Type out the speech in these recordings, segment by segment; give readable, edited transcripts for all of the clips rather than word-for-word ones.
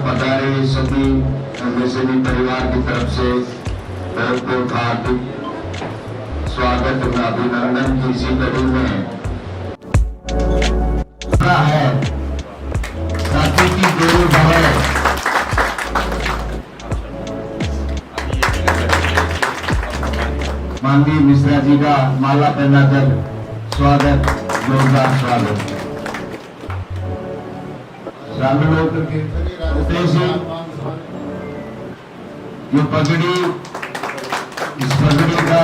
पधारे सभी एमएसएमई परिवार की तरफ से बहुत बहुत हार्दिक स्वागत एवं अभिनंदन की इसी कड़ी में है राखी की देवी भवे। माननीय मिश्रा जी का माला पहनाकर स्वागत, जोरदार स्वागत। शामिल होकर के ये पगड़ी, इस पगड़ी का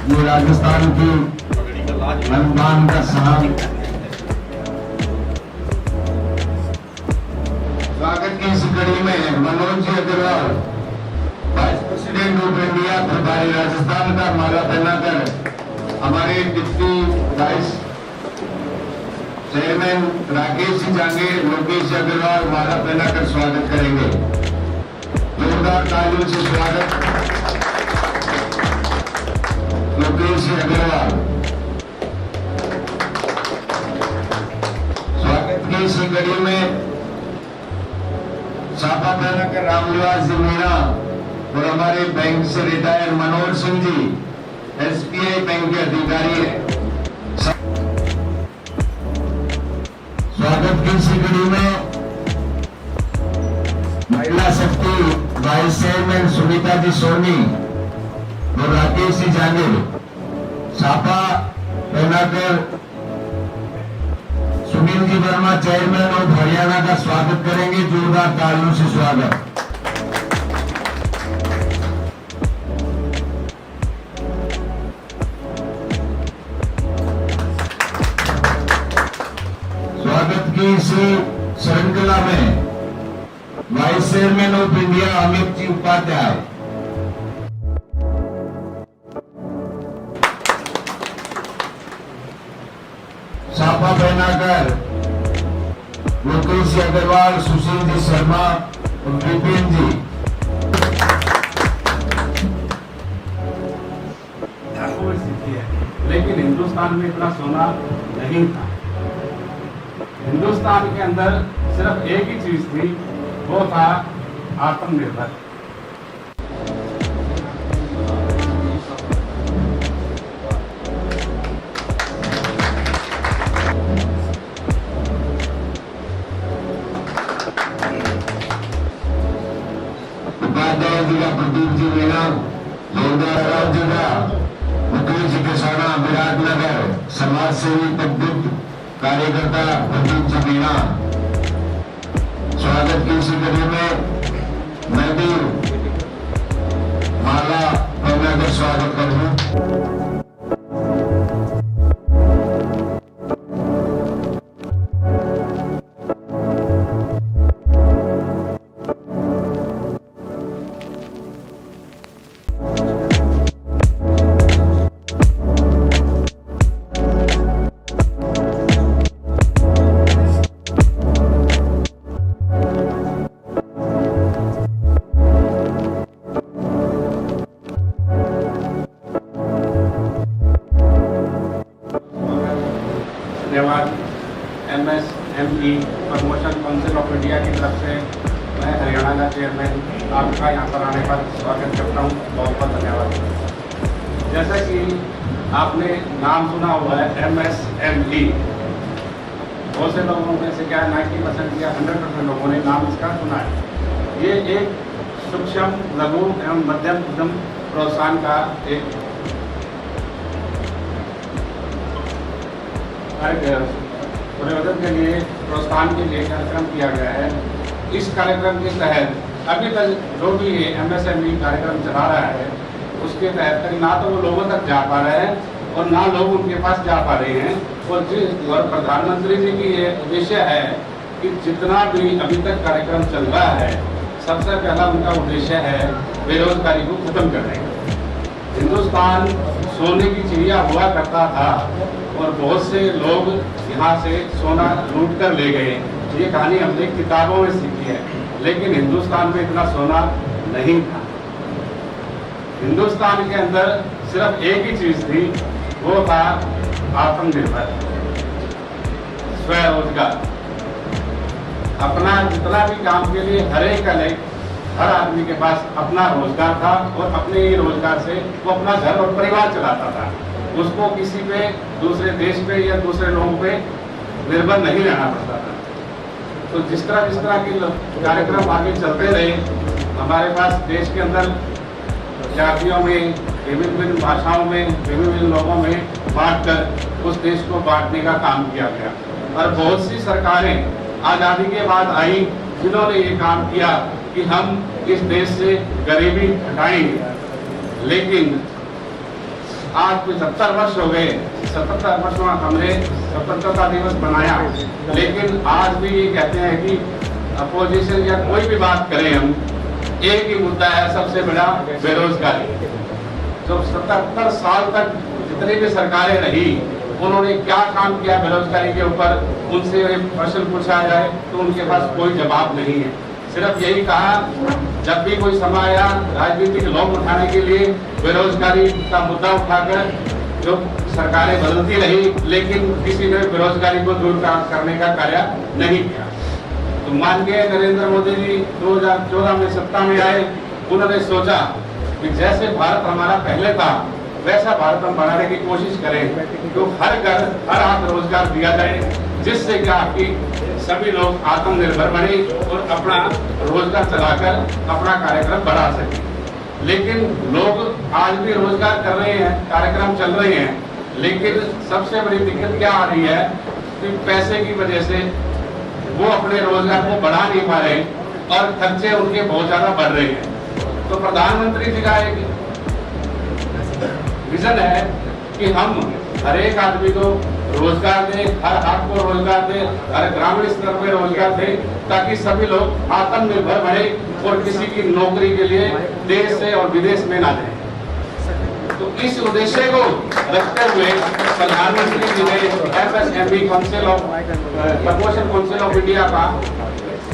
ये राजस्थान की अनुदान का साम स्वागत की इस कड़ी में Manoj ji Agarwal, vice president of India प्रभारी राजस्थान का माला पहनाकर हमारे deputy vice chairman Rakesh Jangir, Lokesh Agarwal माला पहनाकर स्वागत करेंगे। जोरदार तालियों से स्वागत लोकेश अग्रवाल। स्वागत की इसी कड़ी में छापा पहनाकर रामनिवास जी मीणा और हमारे बैंक से retire Manohar Singh ji, SBI bank के अधिकारी हैं। स्वागत की इसी कड़ी में महिला शक्ति वाइस चेयरमैन सुनीता जी सोनी और राकेश जी जांगीर छापा पहनाकर सुनील जी वर्मा चेयरमैन ऑफ हरियाणा का स्वागत करेंगे। जोरदार तालियों से स्वागत। स्वागत की इसी श्रृंखला में vice chairman of India Amit ji Upadhyay, छापा पहनाकर लोकेश अग्रवाल, सुशील जी शर्मा और विपिन जी। लेकिन हिंदुस्तान में इतना सोना नहीं था। हिंदुस्तान के अंदर सिर्फ एक ही चीज थी, वो था आत्मनिर्भर। उपाध्याय जी का प्रदीप जी मीणा, जोरदार जी का मुकेश जी किसाना विराटनगर, समाज सेवी पदवित कार्यकर्ता प्रदीप जी मीणा। स्वागत की इसी कड़ी में मैं भी माला पहनाकर स्वागत करूं। बहुत बहुत धन्यवाद। जैसा कि आपने नाम सुना हुआ है MSME, बहुत से लोगों में से क्या 90% या 100% लोगों ने नाम इसका सुना है। ये एक सूक्ष्म लघु एवं मध्यम उद्यम प्रोत्साहन का एक प्रयोजन के लिए प्रोत्साहन के लिए कार्यक्रम किया गया है। इस कार्यक्रम के तहत अभी तक जो भी ये MSME कार्यक्रम चला रहा है उसके तहत ना तो वो लोगों तक जा पा रहे हैं और ना लोग उनके पास जा पा रहे हैं। और प्रधानमंत्री जी की ये उद्देश्य है कि जितना भी अभी तक कार्यक्रम चल रहा है, सबसे पहला उनका उद्देश्य है बेरोजगारी को खत्म करने का। हिंदुस्तान सोने की चिड़िया हुआ करता था और बहुत से लोग यहाँ से सोना लूट कर ले गए। ये कहानी हमने किताबों में सीखी है, लेकिन हिंदुस्तान में इतना सोना नहीं था। हिंदुस्तान के अंदर सिर्फ एक ही चीज थी, वो था आत्मनिर्भर, स्वरोजगार। अपना जितना भी काम के लिए हर आदमी के पास अपना रोजगार था और अपने ही रोजगार से वो अपना घर और परिवार चलाता था। उसको किसी पे, दूसरे देश पे या दूसरे लोगों पे निर्भर नहीं रहना पड़ता था। तो जिस तरह के कार्यक्रम आगे चलते रहे, हमारे पास देश के अंदर जातियों में, विभिन्न भाषाओं में, विभिन्न लोगों में बांट कर उस देश को बांटने का काम किया गया। और बहुत सी सरकारें आज़ादी के बाद आई जिन्होंने ये काम किया कि हम इस देश से गरीबी हटाएंगे। लेकिन आज 75 वर्ष हो गए, 77 वर्ष में हमने स्वतंत्रता दिवस बनाया, लेकिन आज भी ये कहते हैं कि अपोजिशन या कोई भी बात करें हम, एक ही मुद्दा है सबसे बड़ा, बेरोजगारी। जो 77 साल तक जितनी भी सरकारें रही, उन्होंने क्या काम किया बेरोजगारी के ऊपर, उनसे प्रश्न पूछा जाए तो उनके पास कोई जवाब नहीं है। सिर्फ यही कहा, जब भी कोई समय आया राजनीतिक लोग उठाने के लिए बेरोजगारी का मुद्दा उठाकर जो सरकारें बदलती रही, लेकिन किसी ने बेरोजगारी को दूर करने का कार्य नहीं किया। तो माननीय नरेंद्र मोदी जी 2014 में सत्ता में आए, उन्होंने सोचा कि जैसे भारत हमारा पहले था वैसा भारत हम बनाने की कोशिश करें, तो हर घर हर हाथ रोजगार दिया जाए, जिससे कि आपकी सभी लोग आत्मनिर्भर बने और अपना रोजगार चलाकर अपना कार्यक्रम बढ़ा सके। लेकिन लोग आज भी रोजगार कर रहे हैं, कार्यक्रम चल रहे हैं, लेकिन सबसे बड़ी दिक्कत क्या आ रही है कि पैसे की वजह से वो अपने रोजगार को बढ़ा नहीं पा रहे और खर्चे उनके बहुत ज्यादा बढ़ रहे हैं। तो प्रधानमंत्री जी का एक विजन है कि हम हर एक आदमी को रोजगार दें, हर हाथ को रोजगार दें, हर ग्रामीण स्तर पर रोजगार दें, ताकि सभी लोग आत्मनिर्भर बने और किसी की नौकरी के लिए देश से और विदेश में ना जाए। तो इस उद्देश्य को रखते हुए प्रधानमंत्री जी ने MSME council of promotion council of India का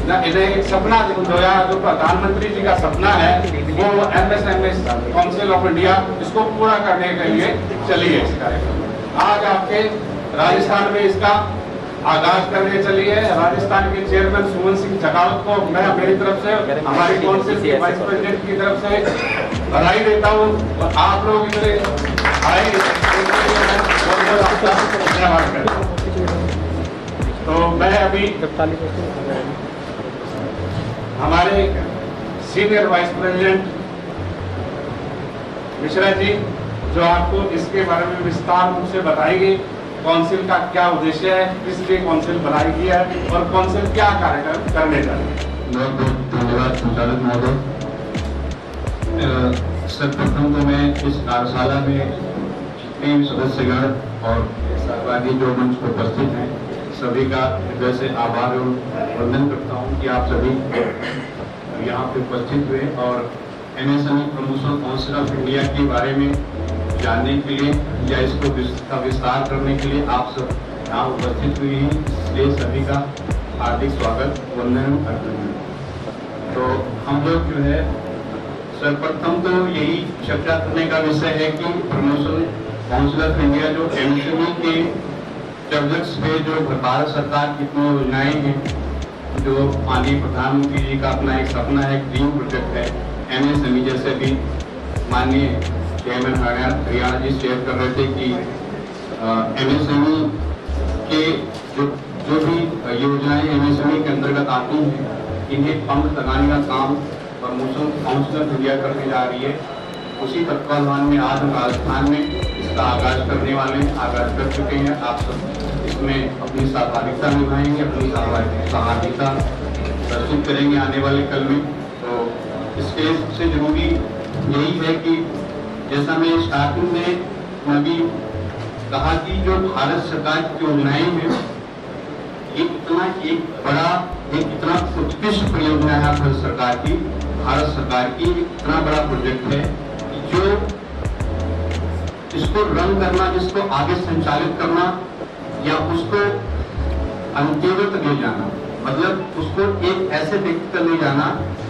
इन्हें एक सपना जोया, जो प्रधानमंत्री जी का सपना है वो MSME काउंसिल ऑफ इंडिया, इसको पूरा करने के लिए चलिए इस कार्यक्रम। आज आपके राजस्थान में इसका आगाज करने चलिए। राजस्थान के चेयरमैन सुमन सिंह जगावत को मैं मेरी तरफ से, हमारी काउंसिल के वाइस प्रेसिडेंट की तरफ से बधाई देता हूँ और आप लोग इतने आए धन्यवाद करता हूँ। तो मैं अभी हमारे senior vice president Mishra ji जो आपको इसके बारे में विस्तार रूप से बताएंगे, काउंसिल का क्या उद्देश्य है, किसलिए काउंसिल बनाई गई है और काउंसिल क्या कार्यक्रम करने जा रही है। बहुत बहुत धन्यवाद संचालक महोदय। सर्वप्रथम तो मैं इस कार्यशाला में जितने भी सदस्यगण और सहभागी जो मंच पर उपस्थित हैं, सभी का हृदय से आभार और वंदन करता हूँ कि आप सभी यहाँ पे उपस्थित हुए और MSME promotion council of India के बारे में जानने के लिए या इसको विस्तार करने के लिए आप सब यहाँ उपस्थित हुए हैं, इसलिए सभी का हार्दिक स्वागत, वंदन करते हैं। तो हम लोग जो है सर्वप्रथम तो यही चर्चा करने का विषय है कि प्रमोशन काउंसिल ऑफ इंडिया जो MSME के प्रोजेक्ट्स पे जो भारत सरकार की इतनी योजनाएं हैं, जो माननीय प्रधानमंत्री जी का अपना एक सपना है, ग्रीन प्रोजेक्ट है MSME, जैसे भी माननीय चेयरमैन हरियाणा जी शेयर कर रहे थे कि MSME के जो भी योजनाएं MSME के अंतर्गत आती हैं, इन्हें पंख लगाने का काम प्रमोशन काउंसिल ऑफ इंडिया करने जा रही है। उसी तत्वावधान में आज हम राजस्थान में इसका आगाज करने वाले हैं, आगाज कर चुके हैं। आप सब इसमें अपनी सहभागिता निभाएंगे, अपनी सहभागिता प्रस्तुत करेंगे आने वाले कल में। तो इसके सबसे जरूरी यही है कि जैसा मैं स्टार्टिंग में अभी कहा कि जो भारत सरकार की योजनाएं हैं, ये इतना उत्कृष्ट परियोजना है भारत सरकार की इतना बड़ा प्रोजेक्ट है कि जो इसको रन करना, जिसको आगे संचालित करना या उसको अंत्योदय तक ले जाना, मतलब उसको एक ऐसे व्यक्ति तक ले जाना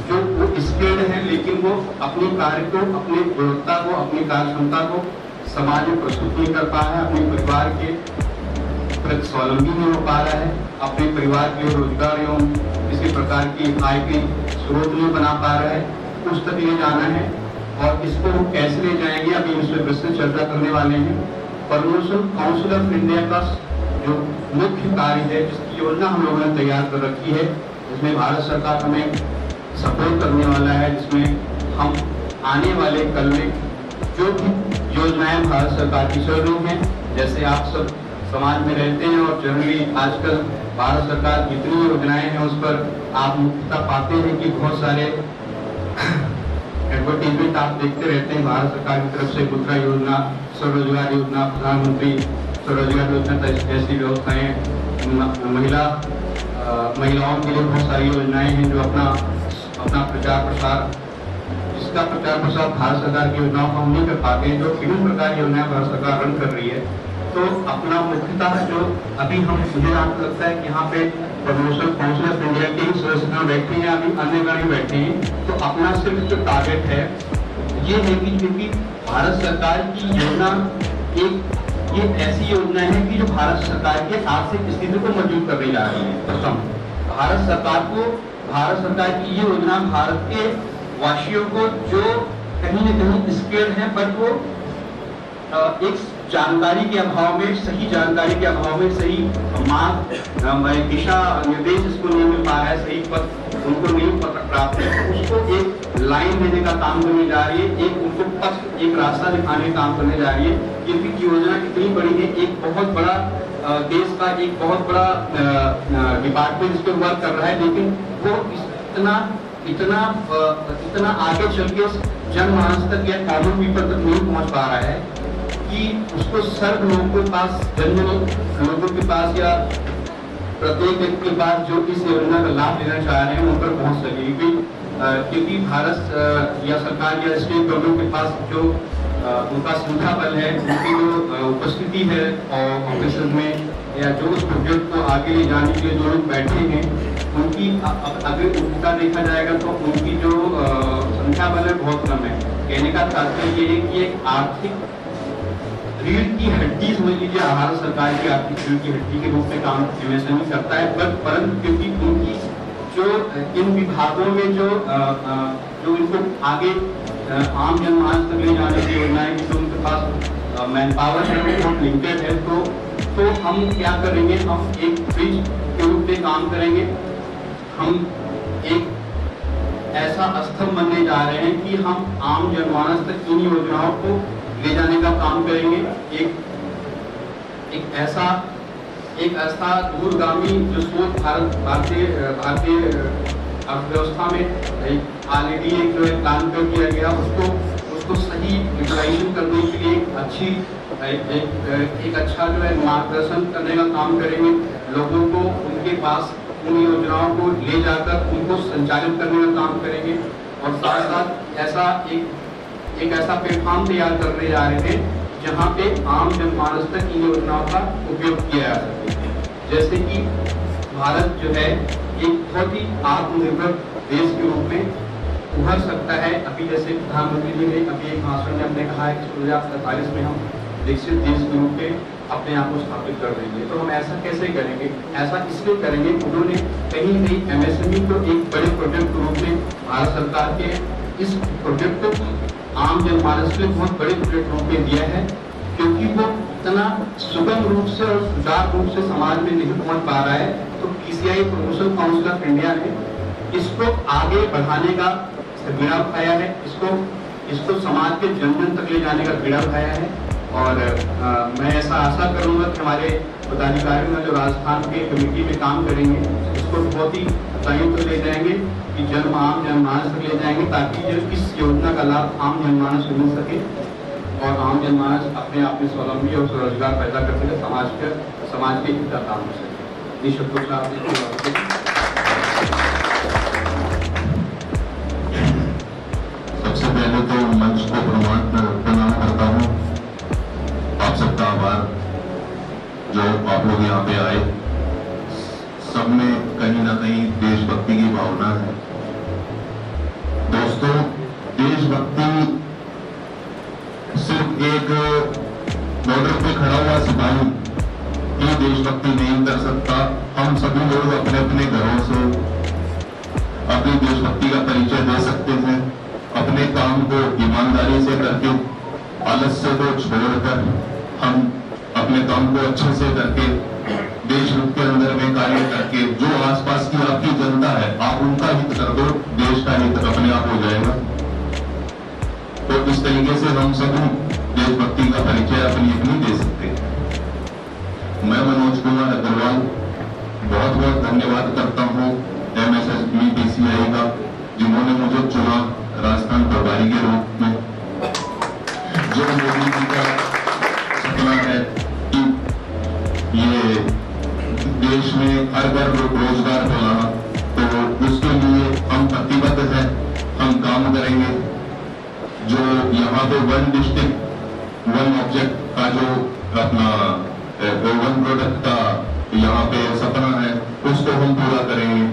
जो वो स्किल्ड है लेकिन वो अपने कार्य को, अपनी गुणवत्ता को, अपनी कार्य क्षमता को समाज में प्रस्तुत नहीं कर पा रहा है, अपने परिवार के प्रति स्वावलंबी नहीं हो पा रहा है, अपने परिवार के लिए रोजगार एवं किसी प्रकार की आय के स्रोत नहीं बना पा रहा है, उस तक ले जाना है। और इसको हम कैसे ले जाएंगे, अभी इस पर विस्तृत चर्चा करने वाले हैं। प्रमोशन काउंसिल ऑफ इंडिया का जो मुख्य कार्य है, जिसकी योजना हम लोगों ने तैयार कर रखी है, जिसमें भारत सरकार हमें सपोर्ट करने वाला है, जिसमें हम आने वाले कल में जो भी योजनाएं भारत सरकार की चल रही हैं, जैसे आप सब समाज में रहते हैं और जनरली आजकल भारत सरकार जितनी योजनाएं हैं उस पर आप मुख्यता पाते हैं कि बहुत सारे एडवर्टीजमेंट आप देखते रहते हैं भारत सरकार की तरफ से। मुद्रा योजना, स्वरोजगार योजना, प्रधानमंत्री स्वरोजगार योजना जैसी व्यवस्थाएं, महिलाओं के लिए बहुत सारी योजनाएं हैं जो अपना प्रचार प्रसार, जिसका प्रचार प्रसार भारत सरकार की योजनाओं को हम नहीं कर पाते हैं, जो विभिन्न प्रकार की योजनाएं भारत सरकार रन कर रही है। तो अपना मुख्यतः जो अभी हम मुझे लगता है कि यहाँ पे प्रमोशन काउंसिल ऑफ इंडिया के सदस्य बैठे हैं, अभी अन्य गण बैठे हैं। तो अपना सिर्फ जो टारगेट है ये है कि क्योंकि भारत सरकार की योजना ये ऐसी योजना है कि जो भारत सरकार के आर्थिक स्थिति को मजबूत करने जा रही है। प्रथम भारत सरकार की ये योजना भारत के वासियों को जो कहीं न कहीं स्किल्ड है बट वो एक जानकारी के अभाव में, सही जानकारी के अभाव में, सही मार्ग दिशा निर्देश इसको नहीं मिल पा रहा है, सही पथ उनको नहीं प्राप्त है, उसको एक लाइन देने का काम करने जा रही है, एक उनको पथ, एक रास्ता दिखाने का काम करने जा रही है। क्योंकि योजना कितनी बड़ी है, एक बहुत बड़ा देश का एक बहुत बड़ा डिपार्टमेंट इस पर वर्क कर रहा है, लेकिन वो इतना आगे चल के जनमानस तक या कॉमन पीपल तक नहीं पहुंच पा रहा है कि उसको सर्व लोगों के पास, जन लोगों के पास या प्रत्येक व्यक्ति के पास जो इस योजना का लाभ लेना चाह रहे हैं उन पर पहुंच सके। क्योंकि भारत या सरकार या स्टेट गवर्नमेंट के पास जो उनका संख्या बल है, उनकी जो उपस्थिति है और ऑफिस में या जो उस प्रोजेक्ट को आगे ले जाने के लिए जो लोग बैठे हैं, उनकी अगर उनका देखा जाएगा तो उनकी जो संख्या बल है बहुत कम है। कहने का तात्पर्य ये है कि एक आर्थिक रीढ़ की हड्डी समझ लीजिए, भारत सरकार की आर्थिक रीढ़ की हड्डी के रूप में काम MSME करता है। परंतु क्योंकि उनकी जो इन विभागों में जो इनको आगे आम जनमानस तक ले जाने की योजनाएं, जो उनके पास मैन पावर है वो बहुत लिमिटेड है, तो हम क्या करेंगे, हम एक ब्रिज के रूप में काम करेंगे। हम एक ऐसा स्तंभ बनने जा रहे हैं कि हम आम जनमानस तक इन योजनाओं को ले जाने का काम करेंगे। एक ऐसा दूरगामी जो सोच भारतीय अर्थव्यवस्था में ऑलरेडी एक जो प्लान कर किया गया, उसको सही यूटिलाइजेशन करने के लिए एक अच्छा जो है मार्गदर्शन करने का काम करेंगे। लोगों को उनके पास उन योजनाओं को ले जाकर उनको संचालित करने का काम करेंगे और साथ साथ एक ऐसा प्लेटफॉर्म तैयार करने जा रहे थे जहाँ पे आम जनमानस तक इन योजनाओं का उपयोग किया जा सके। जैसे कि भारत जो है एक बहुत ही आत्मनिर्भर देश के रूप में उभर सकता है। अभी जैसे प्रधानमंत्री जी ने अभी एक भाषण में हमने कहा है कि 2047 में हम विकसित देश के रूप में अपने आप को स्थापित कर देंगे। तो हम ऐसा कैसे करेंगे? ऐसा इसलिए करेंगे, उन्होंने कहीं MSME को एक बड़े प्रोजेक्ट के रूप में भारत सरकार के इस प्रोजेक्ट को आम जनमानस के लिए बहुत बड़े प्लेटफॉर्म पे दिया है, क्योंकि वो इतना सुगम रूप से और सुचारू रूप से समाज में नहीं पहुंच पा रहा है। तो PCI promotion council of India ने इसको आगे बढ़ाने का बीड़ा उठाया है, इसको समाज के जन जन तक ले जाने का बीड़ा उठाया है। और मैं ऐसा आशा करूंगा कि हमारे पदाधिकारी जो राजस्थान के कमेटी में काम करेंगे इसको बहुत ही ऊंचाइयों पर ले जाएंगे कि आम जनमानस तक ले जाएंगे, ताकि जो इस योजना का लाभ आम जनमानस को मिल सके और आम जनमानस अपने आप में स्वावलंबी और स्वरोजगार पैदा कर सके, समाज के हित का काम हो सके। निःशब्दों से आपने सबसे पहले तो मंच को प्रणाम करता हूँ। आप सबका आभार जो आप लोग यहाँ पे आए। सब में कहीं ना कहीं देशभक्ति की भावना है। दोस्तों, देशभक्ति सिर्फ एक बॉर्डर पे खड़ा हुआ सिपाही ये देशभक्ति नहीं कर सकता। हम सभी लोग अपने अपने घरों से अपनी देशभक्ति का परिचय दे सकते हैं। अपने काम को ईमानदारी से करके, आलस्य को छोड़कर हम अपने काम को अच्छे से करके, देश हित के अंदर में कार्य करके, जो आसपास की आपकी जनता है आप उनका हित कर दो, देश का हित अपने आप हो जाएगा। तो इस तरीके से हम सब देशभक्ति का परिचय अपनी अपनी दे सकते हैं। मैं मनोज कुमार अग्रवाल बहुत बहुत धन्यवाद करता हूँ MSSB PCI का, जिन्होंने मुझे चुना राजस्थान प्रभारी के रूप में। जो मोदी जी का सपना है कि ये देश में हर घर रोजगार फैलाना, तो उसके लिए हम प्रतिबद्ध हैं, हम काम करेंगे। जो यहाँ पे वन डिस्ट्रिक्ट वन ऑब्जेक्ट का जो अपना वन प्रोडक्ट का यहाँ पे सपना है उसको हम पूरा करेंगे।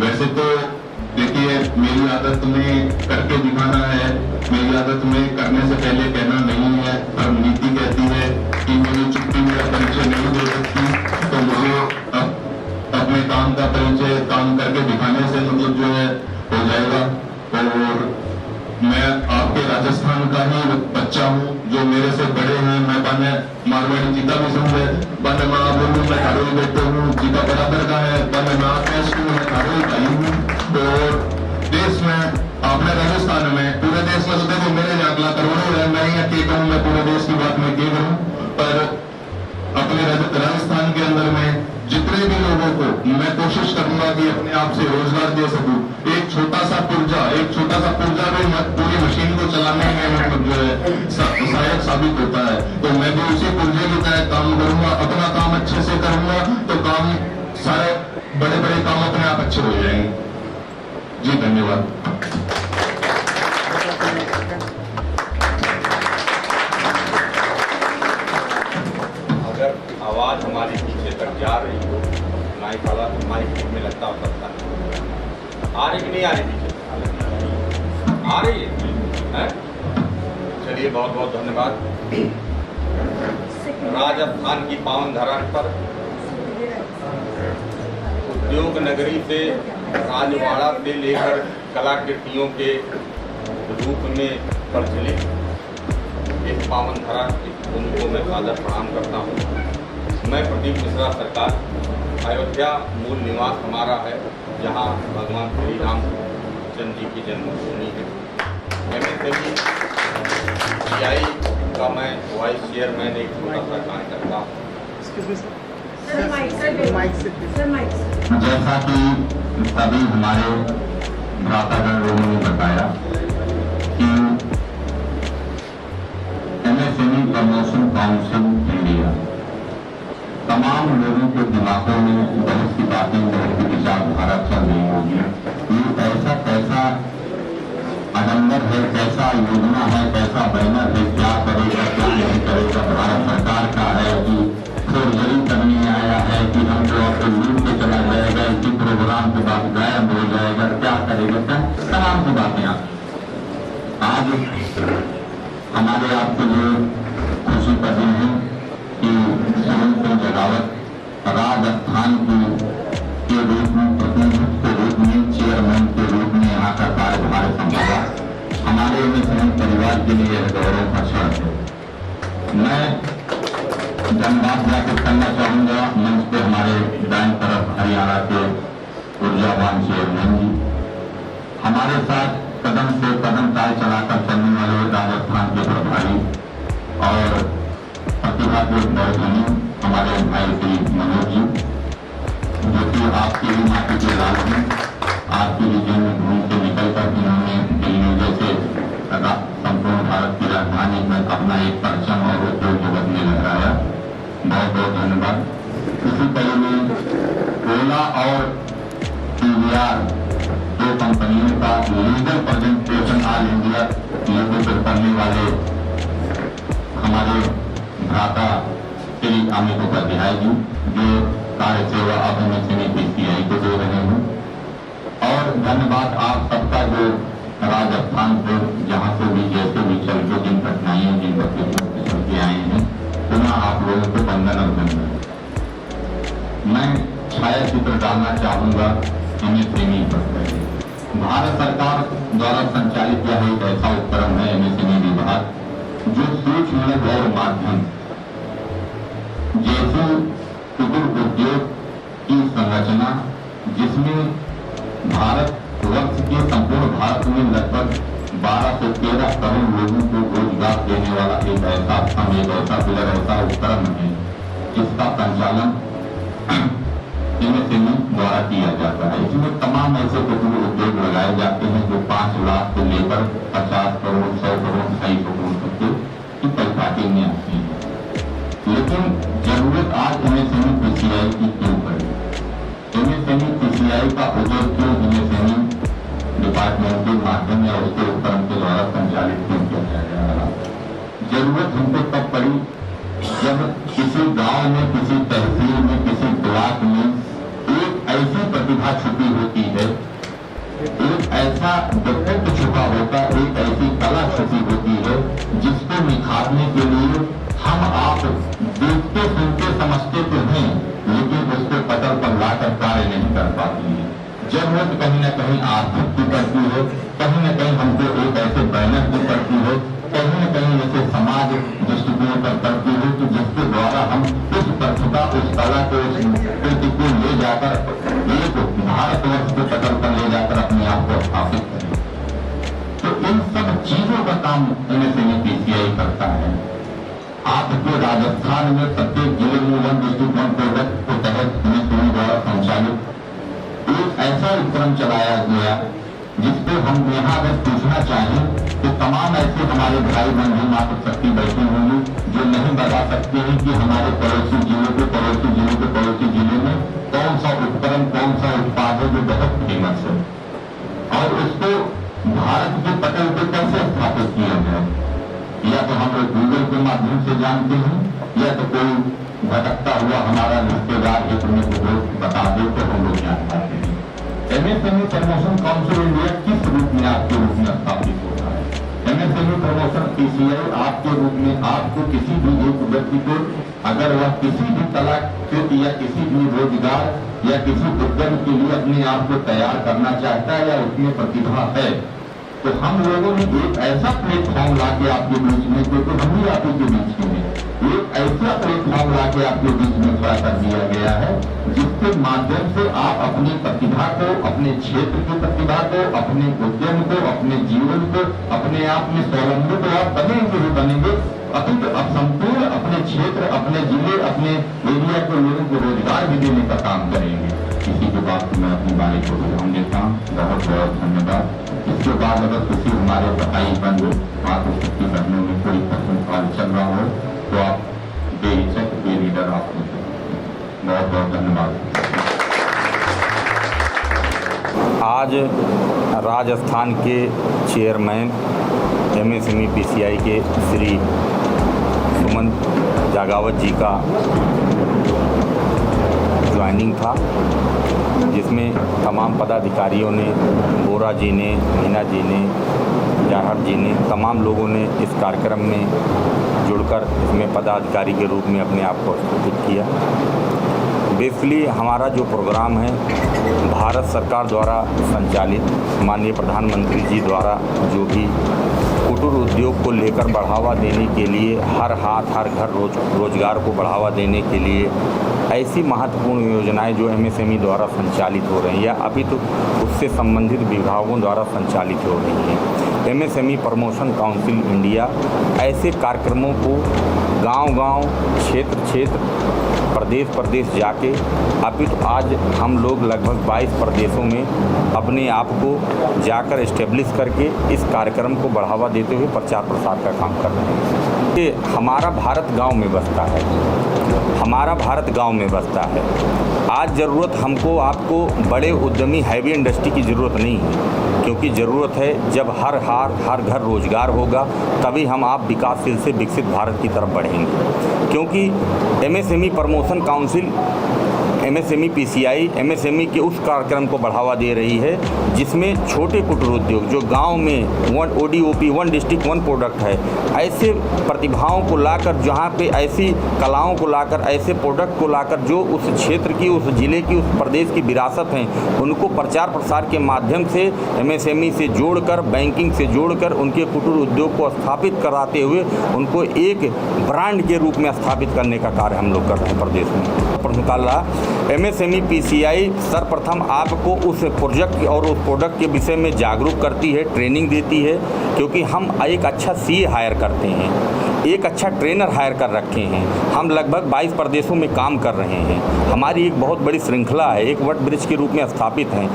वैसे तो देखिए, मेरी आदत में करके दिखाना है, मेरी आदत में करने से पहले कहना नहीं है, पर नीति कहती है कि मुझे चुप्पी मेरा परिचय नहीं दे सकती। तो मुझे अपने काम का परिचय काम करके दिखाने से मतलब जो है हो जाएगा। और मैं आपके राजस्थान का ही बच्चा हूँ, जो मेरे से बड़े हैं। मैं बने मारवाड़ी जीता भी समझे, बने मैं बोलूँ मैं थारोई बेटे हूँ, जीता बराबर का है, बने मैं मैं थारोई भाई हूँ। और देश में अपने राजस्थान में पूरे देश में देखो मेरे अगला करोड़ों है, मैं ही ठीक हूँ, मैं पूरे देश की बात में कह रहा हूँ। पर अपने राजस्थान के अंदर में जितने भी लोगों को मैं कोशिश करूंगा कि अपने आप से रोजगार दे सकूं। एक छोटा सा पुर्जा भी पूरी मशीन को चलाने में मतलब जो है सहायक साबित होता है। तो मैं भी उसी पुर्जे की तरह काम करूंगा, अपना काम अच्छे से करूंगा, तो काम सारे बड़े बड़े काम अपने आप अच्छे हो जाएंगे। जी धन्यवाद। अगर आवाज हमारी पीछे तक जा रही हो, माइक वाला माइक में लगता हो सकता है। आ रही कि नहीं आ रही? पीछे आ रही है? चलिए बहुत बहुत धन्यवाद। राजस्थान की पावन धरा पर उद्योग नगरी से राजवाड़ा से लेकर कलाकृतियों के रूप में प्रचलित इस पावन धरा की भूमि को मैं सादर प्रणाम करता हूँ। मैं प्रदीप मिश्रा सरकार, अयोध्या मूल निवास हमारा है, जहाँ भगवान श्री रामचंद्र जी की जन्मभूमि है। MSSB PCI का मैं वाइस चेयरमैन एक छोटा सा कार्य करता हूँ। जैसा कि सभी हमारे भ्रातागण लोगों ने बताया कि MSME प्रमोशन काउंसिल इंडिया तमाम लोगों के दिमागों में बहुत सी बातें, बहुत सी विचारधारा चल रही होगी। ये ऐसा कैसा आडंबर है, कैसा योजना है, कैसा बैनर है, क्या करेगा क्या नहीं करेगा, भारत सरकार का है कि फोर्जरी करने आया है कि हम जो आपको लूट के चला जाएगा, इसी प्रोग्राम के बाद गायब हो जाएगा, क्या करेगा, क्या तमाम सी बातें आज हमारे आपके लिए खुशी का दिन है कि सुरेंद्र जगावत राजस्थान के रूप में, प्रतिनिधित्व के रूप में, चेयरमैन के रूप में यहाँ का कार्यभार संभाला। हमारे के लिए यह गौरव का क्षण है। मैं धन्यवाद ज्ञापित करना चाहूंगा मंच पे हमारे दाएं तरफ हरियाणा के ऊर्जावान चेयरमैन जी, हमारे साथ कदम से कदम ताल चलाकर चलने वाले राजस्थान के प्रभारी और प्रतिभा के बड़े हमारे भाई श्री मनोज जी, जो कि आपके ही माटी के लाल हैं। आपकी रीजन भूमि से निकलकर इन्होंने दिल्ली जैसे संपूर्ण भारत की राजधानी में अपना एक परचम और उद्योग जगत में लहराया। बहुत बहुत धन्यवाद। इसी तरह में ओला और पीवीआर दो कंपनियों का लीगल प्रेजेंटेशन ऑल इंडिया लोगों पर करने वाले हमारे भ्राता श्री अमित उपाध्याय जी, जो कार्य सेवा अभिनेत्री पीसीआई को दे रहे हैं। और धन्यवाद आप सबका जो राजस्थान को जहां से भी जैसे भी चल के जिन कठिनाइयों जिन बच्चों चल के आए हैं, पुनः आप लोगों को वंदन अभिनंदन। मैं छाया चित्र डालना चाहूंगा एमएसएमई पर। भारत सरकार द्वारा संचालित यह एक ऐसा उपक्रम है एमएसएमई विभाग, जो सूक्ष्म लघु और माध्यम जैसे कुटीर उद्योग की संरचना, जिसमें भारत वर्ष के संपूर्ण भारत में लगभग 12 से 13 करोड़ लोगों को रोजगार देने वाला एक ऐसा स्तंभ, एक ऐसा पिलर, ऐसा उपक्रम है जिसका संचालन एमएसएमई द्वारा किया जाता है। इसमें तमाम ऐसे कुटीर उद्योग लगाए जाते हैं जो 5 लाख से लेकर 50 करोड़ 100 करोड़ 250 करोड़ तक की परिपाटी में आती है। लेकिन जरूरत आज एमएसएमई पीसीआई की क्यों पड़ी? एमएसएमई पीसीआई का उद्योग क्यों एमएसएमई डिपार्टमेंट के माध्यम या उसके उपक्रम के द्वारा संचालित क्यों किया जा रहा? जरूरत हमको तब पड़ी जब किसी गांव में, किसी तहसील में, किसी ब्लॉक में एक ऐसी प्रतिभा छुपी होती है, एक ऐसा व्यक्तित्व छुपा होता, एक ऐसी कला छुपी होती है जिसको निखारने के लिए हम आप देखते सुनते समझते तो हैं, लेकिन उसको पटल पर लाकर कार्य नहीं कर पाती है। जरूरत कहीं न कहीं आर्थिक की पड़ती है, कहीं न कहीं हमको एक ऐसे बैनर की पड़ती है, कहीं न कहीं ऐसे समाज दृष्टिकोण पर पड़ती है कि जिसके द्वारा हम उस प्रतिभा, उस कला को, उस कृति को ले जाकर एक भारतवर्ष के पटल पर ले जाकर अपने आप को स्थापित करें। तो इन सब चीजों का काम एमएसएमई पीसीआई करता है। आपके राजस्थान में प्रत्येक जिले में 1 डिस्ट्रिक्ट 1 प्रोडक्ट के तहत एमएसएमई द्वारा संचालित एक ऐसा उपक्रम चलाया गया जिसपे हम यहाँ अगर पूछना चाहें तो तमाम ऐसे हमारे भाई बंधु मातृशक्ति बैठे होंगे जो नहीं बता सकते हैं कि हमारे पड़ोसी जिले के पड़ोसी जिले के पड़ोसी जिले में कौन सा उपकरण, कौन सा उत्पाद है जो बहुत फेमस है और उसको भारत के पटल पर कैसे स्थापित किया जाए। या तो हम लोग गूगल के माध्यम से जानते हैं, या तो कोई भटकता हुआ हमारा रिश्तेदार हित में को बता दे तो हम लोग जान पाते हैं। एमएसएमई प्रमोशन काउंसिल इंडिया किस रूप में आपके रूप में स्थापित होता है? एमएसएमई प्रमोशन पीसीआई आपके रूप में आपको किसी भी एक व्यक्ति को अगर वह किसी भी कला कृति या किसी भी रोजगार या किसी उद्यम के लिए अपने आप को तैयार करना चाहता है या उसमें प्रतिभा है, तो हम लोगों ने एक ऐसा प्लेटफॉर्म लाके आपके बीच में, क्योंकि हम ही आप के बीच में एक ऐसा प्लेटफॉर्म लाके आपके बीच में खड़ा कर दिया गया है जिसके माध्यम से आप अपनी प्रतिभा को, अपने क्षेत्र की प्रतिभा को, अपने उद्यम को, अपने जीवन को, अपने आप में स्वावलंबी तो आप बनेंगे ही बनेंगे, अपितु अब संपूर्ण अपने क्षेत्र, अपने जिले, अपने एरिया के लोगों को रोजगार भी देने का काम करेंगे। इसी के बाद मैं अपनी बारी को विराम देता हूँ। बहुत बहुत धन्यवाद। इसके बाद अगर किसी हमारे भाई बंधु मातृशक्ति बहनों में कोई प्रश्न काल चल रहा हो तो आप बेहिचक बेरीडर आप पूछ सकते हैं। बहुत बहुत धन्यवाद। आज राजस्थान के चेयरमैन एमएसएमई पीसीआई के श्री सुमंत जागावत जी का ज्वाइनिंग था, जिसमें तमाम पदाधिकारियों ने, बोरा जी ने, मीना जी ने, जाहर जी ने, तमाम लोगों ने इस कार्यक्रम में जुड़कर इसमें पदाधिकारी के रूप में अपने आप को स्थापित किया। बेसिकली हमारा जो प्रोग्राम है भारत सरकार द्वारा संचालित, माननीय प्रधानमंत्री जी द्वारा जो भी कुटीर उद्योग को लेकर बढ़ावा देने के लिए, हर हाथ हर घर रोजगार को बढ़ावा देने के लिए ऐसी महत्वपूर्ण योजनाएं जो एमएसएमई द्वारा संचालित हो रही हैं या अभी तो उससे संबंधित विभागों द्वारा संचालित हो रही हैं। एमएसएमई प्रमोशन काउंसिल इंडिया ऐसे कार्यक्रमों को गांव-गांव, क्षेत्र-क्षेत्र, प्रदेश जाके अभी तो आज हम लोग लगभग 22 प्रदेशों में अपने आप को जाकर इस्टेब्लिश करके इस कार्यक्रम को बढ़ावा देते हुए प्रचार प्रसार का काम कर रहे हैं। ये हमारा भारत गांव में बसता है, हमारा भारत गांव में बसता है। आज ज़रूरत हमको आपको बड़े उद्यमी हैवी इंडस्ट्री की ज़रूरत नहीं है, क्योंकि ज़रूरत है जब हर घर रोजगार होगा तभी हम आप विकासशील से विकसित भारत की तरफ बढ़ेंगे। क्योंकि MSME promotion council, MSME PCI MSME के उस कार्यक्रम को बढ़ावा दे रही है जिसमें छोटे कुटीर उद्योग जो गांव में ODOP, one district one product है, ऐसे प्रतिभाओं को लाकर, जहां पे ऐसी कलाओं को लाकर, ऐसे प्रोडक्ट को लाकर जो उस क्षेत्र की, उस जिले की, उस प्रदेश की विरासत हैं, उनको प्रचार प्रसार के माध्यम से एमएसएमई से जोड़कर, बैंकिंग से जोड़कर उनके कुटीर उद्योग को स्थापित कराते हुए उनको एक ब्रांड के रूप में स्थापित करने का कार्य हम लोग कर रहे हैं प्रदेश में। एमएसएमई पीसीआई सर्वप्रथम आपको उस प्रोजेक्ट और उस प्रोडक्ट के विषय में जागरूक करती है, ट्रेनिंग देती है, क्योंकि हम एक अच्छा सीए हायर करते हैं, एक अच्छा ट्रेनर हायर कर रखे हैं। हम लगभग 22 प्रदेशों में काम कर रहे हैं। हमारी एक बहुत बड़ी श्रृंखला है, एक वट ब्रिज के रूप में स्थापित हैं।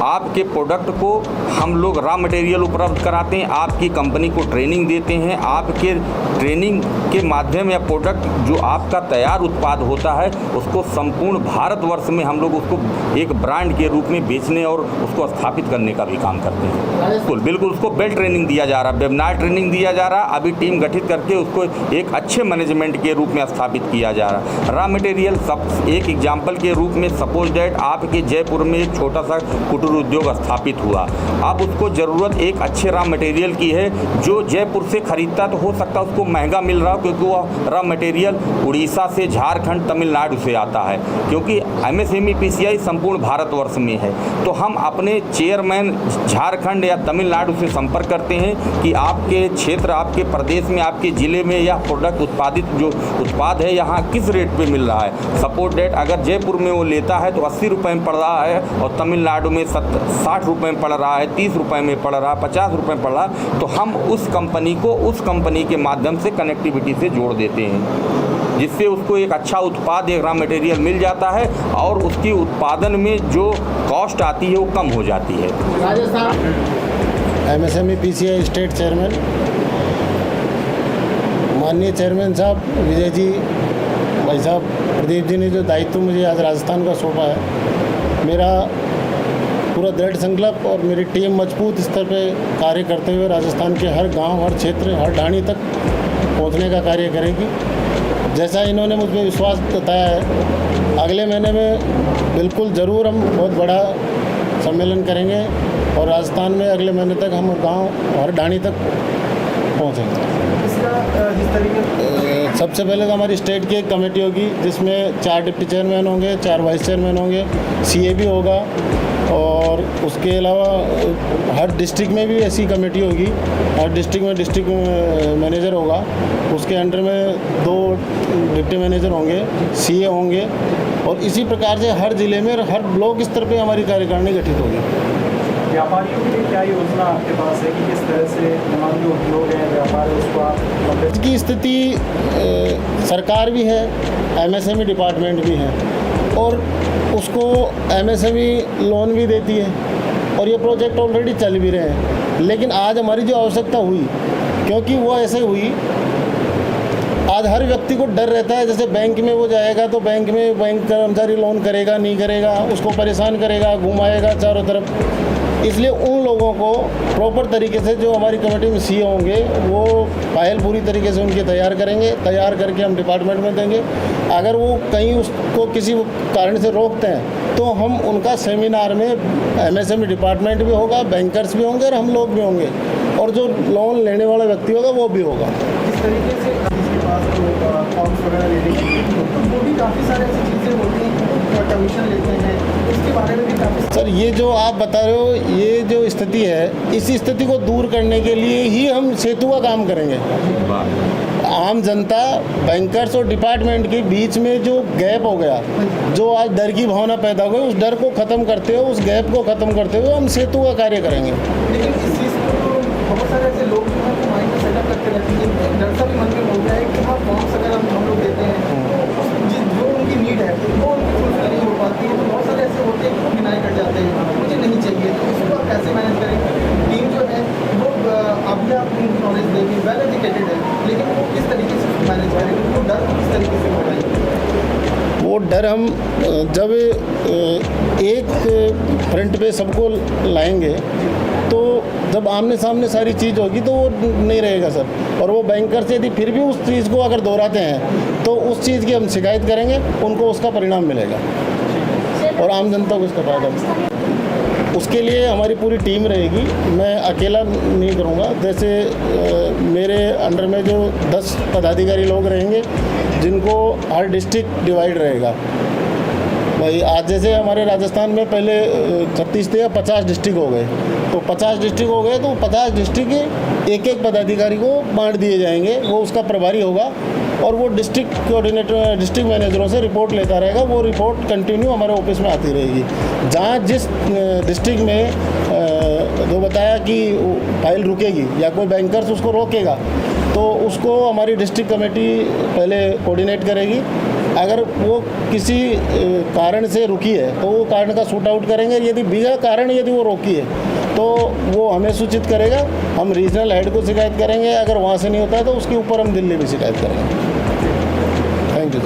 आपके प्रोडक्ट को हम लोग रॉ मटेरियल उपलब्ध कराते हैं, आपकी कंपनी को ट्रेनिंग देते हैं, आपके ट्रेनिंग के माध्यम या प्रोडक्ट जो आपका तैयार उत्पाद होता है उसको संपूर्ण भारतवर्ष में हम लोग उसको एक ब्रांड के रूप में बेचने और उसको स्थापित करने का भी काम करते हैं। बिल्कुल उसको बेल ट्रेनिंग दिया जा रहा है, वेबिनार ट्रेनिंग दिया जा रहा है। अभी टीम गठित करके उसको एक अच्छे मैनेजमेंट के रूप में स्थापित किया जा रहा है। रॉ मटेरियल सब एक एग्जाम्पल के रूप में, सपोज दैट आपके जयपुर में एक छोटा सा कुटीर उद्योग स्थापित हुआ, अब उसको ज़रूरत एक अच्छे रॉ मटेरियल की है जो जयपुर से खरीदता तो हो सकता है उसको महंगा मिल रहा हो, क्योंकि वो रॉ मटेरियल उड़ीसा से, झारखंड, तमिलनाडु से आता है, क्योंकि एमएसएमई पीसीआई संपूर्ण भारतवर्ष में है। तो हम अपने चेयरमैन झारखंड या तमिलनाडु से संपर्क करते हैं कि आपके क्षेत्र, आपके प्रदेश में, आपके ज़िले में यह प्रोडक्ट उत्पादित जो उत्पाद है यहाँ किस रेट पे मिल रहा है। सपोज डेट अगर जयपुर में वो लेता है तो 80 रुपये में पड़ रहा है और तमिलनाडु में 60 रुपये में पड़ रहा है, 30 रुपये में पड़ रहा है, 50 रुपये में पड़ रहा है, तो हम उस कंपनी को उस कंपनी के माध्यम से कनेक्टिविटी से जोड़ देते हैं, जिससे उसको एक अच्छा उत्पाद, एक रॉ मटेरियल मिल जाता है और उसकी उत्पादन में जो कॉस्ट आती है वो कम हो जाती है। एमएसएमई पीसीआई स्टेट चेयरमैन माननीय चेयरमैन साहब विजय जी, भाई साहब प्रदीप जी ने जो दायित्व मुझे आज राजस्थान का सौंपा है, मेरा पूरा दृढ़ संकल्प और मेरी टीम मजबूत स्तर पे कार्य करते हुए राजस्थान के हर गांव, हर क्षेत्र, हर ढाणी तक पहुंचने का कार्य करेगी। जैसा इन्होंने मुझ पर विश्वास जताया है, अगले महीने में बिल्कुल ज़रूर हम बहुत बड़ा सम्मेलन करेंगे और राजस्थान में अगले महीने तक हम गांव, हर ढाणी तक पहुंचेंगे। सबसे पहले तो हमारी स्टेट की एक कमेटी होगी जिसमें 4 डिप्टी चेयरमैन होंगे, 4 वाइस चेयरमैन होंगे, सीए भी होगा और उसके अलावा हर डिस्ट्रिक्ट में भी ऐसी कमेटी होगी। हर डिस्ट्रिक्ट में डिस्ट्रिक्ट मैनेजर होगा, उसके अंडर में 2 डिप्टी मैनेजर होंगे, सीए होंगे और इसी प्रकार से हर ज़िले में हर ब्लॉक स्तर पे हमारी कार्यकारिणी गठित होगी। व्यापारियों के लिए क्या योजना आपके पास है कि किस तरह से तमाम जो उद्योग हैं, व्यापार है, उसको आप की स्थिति सरकार भी है, एमएसएमई डिपार्टमेंट भी है और उसको एमएसएमई लोन भी देती है और ये प्रोजेक्ट ऑलरेडी चल भी रहे हैं। लेकिन आज हमारी जो आवश्यकता हुई, क्योंकि वो ऐसे हुई, आज हर व्यक्ति को डर रहता है, जैसे बैंक में वो जाएगा तो बैंक कर्मचारी लोन करेगा नहीं करेगा, उसको परेशान करेगा, घुमाएगा चारों तरफ। इसलिए उन लोगों को प्रॉपर तरीके से जो हमारी कमेटी में सीए होंगे वो फाइल पूरी तरीके से उनकी तैयार करेंगे, तैयार करके हम डिपार्टमेंट में देंगे। अगर वो कहीं उसको किसी कारण से रोकते हैं तो हम उनका सेमिनार में एमएसएमई डिपार्टमेंट भी होगा, बैंकर्स भी होंगे और हम लोग भी होंगे, और जो लोन लेने वाला व्यक्ति होगा वो भी होगा। इस तरीके से जिसके पास जो फॉर्म्स वगैरह लेने के लिए तो वो भी काफ़ी सारी ऐसी चीज़ें होती हैं, कमीशन लेते हैं, इसके बारे में भी काफ़ी। सर ये जो आप बता रहे हो, ये जो स्थिति है, इस स्थिति को दूर करने के लिए ही हम सेतु का काम करेंगे। आम जनता, बैंकर्स और डिपार्टमेंट के बीच में जो गैप हो गया, जो आज डर की भावना पैदा हो गई, उस डर को ख़त्म करते हुए, उस गैप को ख़त्म करते हुए हम सेतु का कार्य करेंगे। लेकिन इस चीज़ को तो बहुत सारे ऐसे लोग जो है माइंड में सेटअप करके रखते हैं, एक डर सा भी मन में हो गया है कि हाँ फॉर्म्स अगर हम लोग देते हैं जो उनकी नीड है वो उनकी फुलफिल नहीं हो पाती है, तो बहुत सारे ऐसे होते हैं कि वो डिनाई कर जाते हैं, मुझे नहीं चाहिए। तो इसको आप कैसे मैनेज करेंगे? टीम जो है वो अभी आप उनको नॉलेज देंगे, वेल एजुकेटेड है, लेकिन वो किस तरीके से मैनेज करेंगे, वो डर को किस तरीके से बढ़ाएंगे? वो डर हम जब एक फ्रंट पे सबको लाएंगे तो जब आमने सामने सारी चीज़ होगी तो वो नहीं रहेगा सर। और वो बैंकर से यदि फिर भी उस चीज़ को अगर दोहराते हैं तो उस चीज़ की हम शिकायत करेंगे, उनको उसका परिणाम मिलेगा और आम जनता को इसका फायदा मिलेगा। उसके लिए हमारी पूरी टीम रहेगी, मैं अकेला नहीं करूँगा। जैसे मेरे अंडर में जो 10 पदाधिकारी लोग रहेंगे जिनको हर डिस्ट्रिक्ट डिवाइड रहेगा। भाई आज जैसे हमारे राजस्थान में पहले 36 थे, 50 डिस्ट्रिक्ट हो गए, तो 50 डिस्ट्रिक्ट हो गए तो 50 डिस्ट्रिक्ट के एक पदाधिकारी को बांट दिए जाएंगे, वो उसका प्रभारी होगा और वो डिस्ट्रिक्ट कोऑर्डिनेटर, डिस्ट्रिक्ट मैनेजरों से रिपोर्ट लेता रहेगा। वो रिपोर्ट कंटिन्यू हमारे ऑफिस में आती रहेगी। जहाँ जिस डिस्ट्रिक्ट में जो बताया कि फाइल रुकेगी या कोई बैंकर्स उसको रोकेगा तो उसको हमारी डिस्ट्रिक्ट कमेटी पहले कोऑर्डिनेट करेगी। अगर वो किसी कारण से रुकी है तो वो कारण का शूट आउट करेंगे। यदि बिना कारण यदि वो रोकी है तो वो हमें सूचित करेगा, हम रीजनल हेड को शिकायत करेंगे। अगर वहाँ से नहीं होता है तो उसके ऊपर हम दिल्ली में शिकायत करेंगे। Thank you.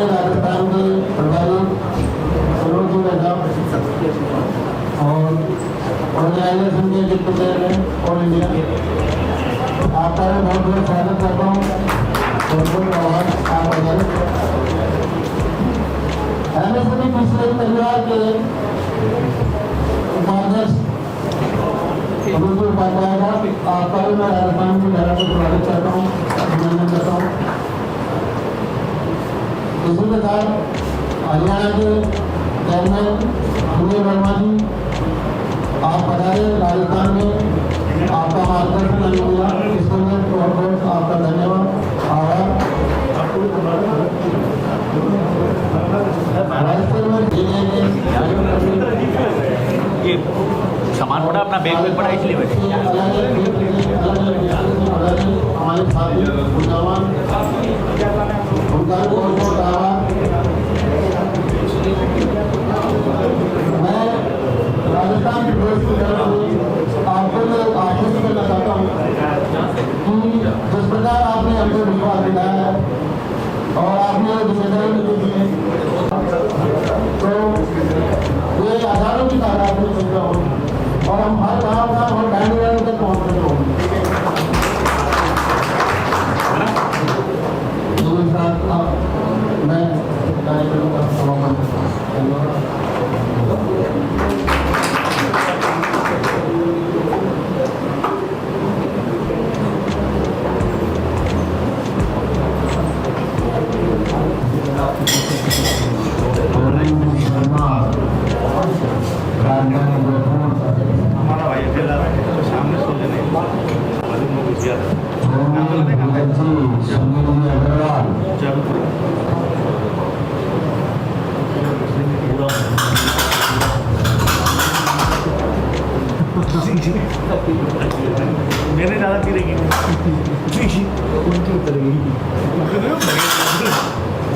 राजस्थान के प्रभारी सरोज जी और ऑर्गेनाइजेशन के डिप्टी चेयरमैन ऑल इंडिया, आपका बहुत बहुत स्वागत करता हूँ। एमएसएमई पिछले परिवार के उपाध्यक्ष उपाध्याय का आपका भी मैं राजस्थान की धारा को स्वागत करता हूँ, अभिनंदन करता हूँ। इसी के साथ हरियाणा के चेयरमैन सुनील वर्मा जी, आप पधारे राजस्थान में, आपका मार्गदर्शन मिला, इसके लिए बहुत बहुत आपका धन्यवाद, आभार। सामान पड़ा, अपना बैग बैग पड़ा, इसलिए बैठे हमारे साथी उनका बहुत बहुत आभार। मैं राजस्थान की पुलिस की तरफ से आपको मैं आश्वस्त करना चाहता हूँ कि जिस प्रकार आपने हमको विश्वास दिलाया है और आपने जिम्मेदारी दी है तो ये हजारों की तादाद में संख्या होगी और हम हर गाँव गाँव और बैंड तक पहुँच रहे होंगे। मैं कार्यक्रम का समापन धन्यवाद। हमारा भाई सामने सो जाने मैंने ज़्यादा पी रही उनकी उतरेगी,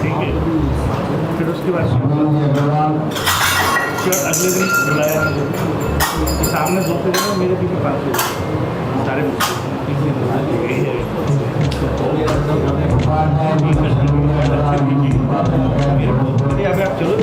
ठीक है। फिर उसके बाद अगले दिन बुलाया सामने सोते थे, मेरे पीछे 500 सारे अभी आप चलो